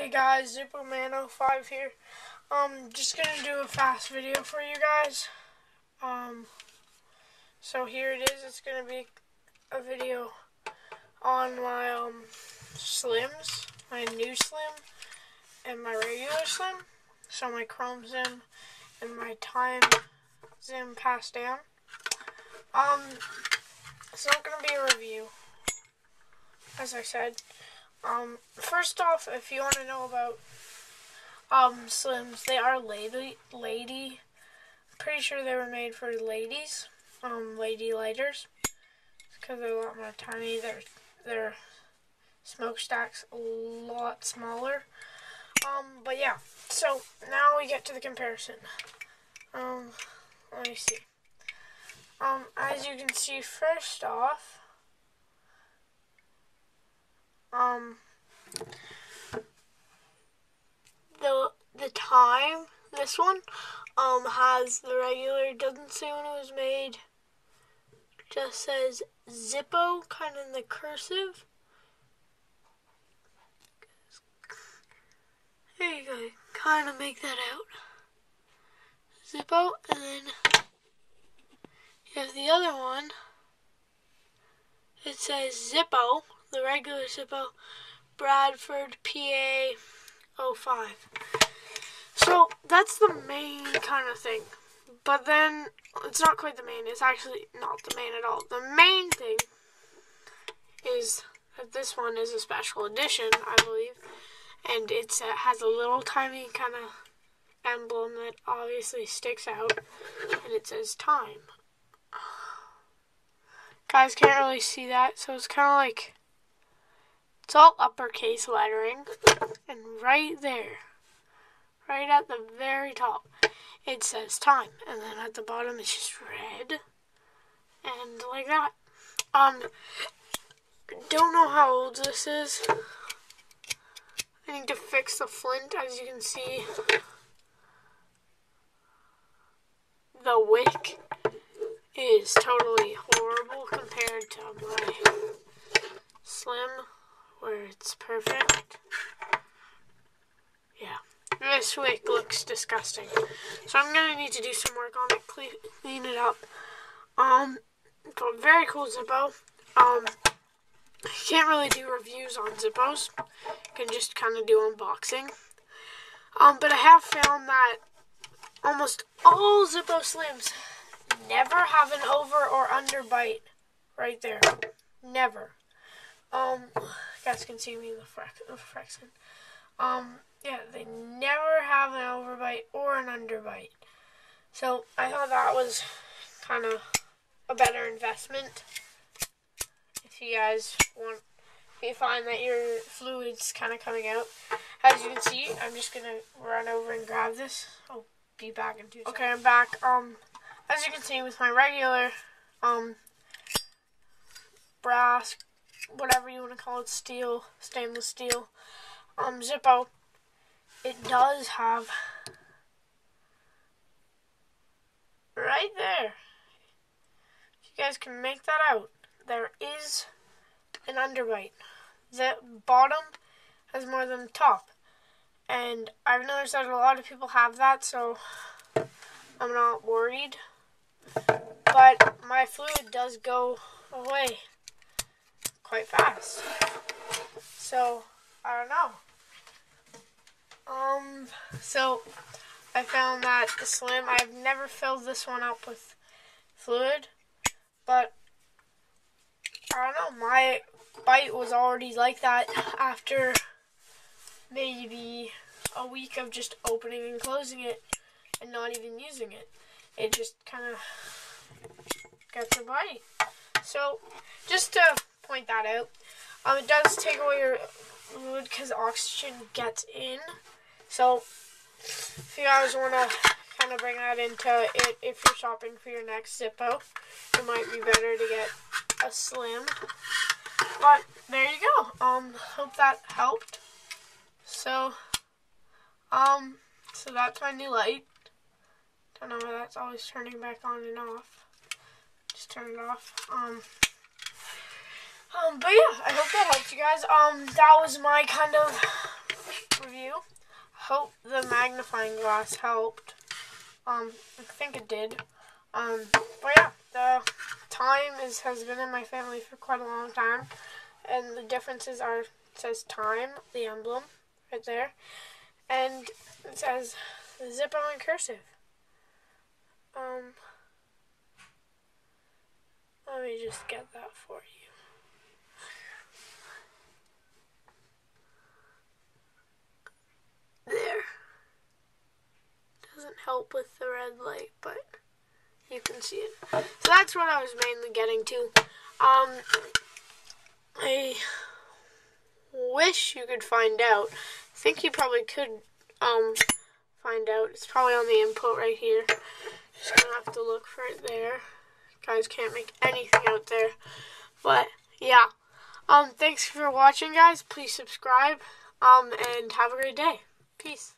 Hey guys, Zippo Man 05 here. Just gonna do a fast video for you guys. So here it is. It's gonna be a video on my Slims, my new Slim, and my regular Slim. So my Chrome Zim and my Time Zim passed down. It's not gonna be a review, as I said. First off, if you want to know about Slims, they are lady. Pretty sure they were made for ladies, lady lighters, because they're a lot more tiny. Their smokestack's a lot smaller. But yeah. So now we get to the comparison. Let me see. As you can see, first off, the time, this one, has the regular, doesn't say when it was made, just says Zippo, kind of in the cursive. There you go, kind of make that out. Zippo, and then you have the other one, it says Zippo, the regular Zippo, Bradford, PA 05. So that's the main kind of thing. But then it's not quite the main. It's actually not the main at all. The main thing is that this one is a special edition, I believe. And it has a little tiny kind of emblem that obviously sticks out. And it says time. Guys can't really see that. So it's kind of like, it's all uppercase lettering. And right there, right at the very top, it says time. And then at the bottom, it's just red. And like that. Don't know how old this is. I need to fix the flint. As you can see, the wick is totally horrible compared to my Slim, where it's perfect. Yeah, this wick looks disgusting. So I'm gonna need to do some work on it, clean it up. But very cool Zippo. I can't really do reviews on Zippos. I can just kind of do unboxing. But I have found that almost all Zippo Slims never have an over or under bite right there. Never. You guys can see me in the fraction. Yeah, they never have an overbite or an underbite. So I thought that was kind of a better investment. If you guys if you find that your fluid's kind of coming out. As you can see, I'm just going to run over and grab this. I'll be back in 2 seconds. Okay, I'm back. As you can see with my regular, brass, whatever you want to call it, steel, stainless steel, Zippo, it does have, right there, if you guys can make that out, there is an underbite. The bottom has more than the top. And I've noticed that a lot of people have that, so I'm not worried. But my fluid does go away quite fast. So, I don't know. So I found that the Slim, I've never filled this one up with fluid, but I don't know, my bite was already like that after maybe a week of just opening and closing it and not even using it. It just kind of gets a bite. So, just to point that out, it does take away your fluid because oxygen gets in. So, if you guys want to kind of bring that into it, if you're shopping for your next Zippo, it might be better to get a Slim. But there you go. Hope that helped. So, so that's my new light. Don't know why that's always turning back on and off. Just turn it off. But yeah, I hope that helped you guys. That was my kind of review. Hope the magnifying glass helped. I think it did. But yeah, the time has been in my family for quite a long time, and the differences are, it says time, the emblem, right there, and it says Zippo in cursive. Let me just get that for you. There. Doesn't help with the red light, but you can see it. So that's what I was mainly getting to. I wish you could find out. I think you probably could find out. It's probably on the input right here. Just gonna have to look for it there. Guys can't make anything out there. But yeah. Thanks for watching, guys. Please subscribe. And have a great day. Peace.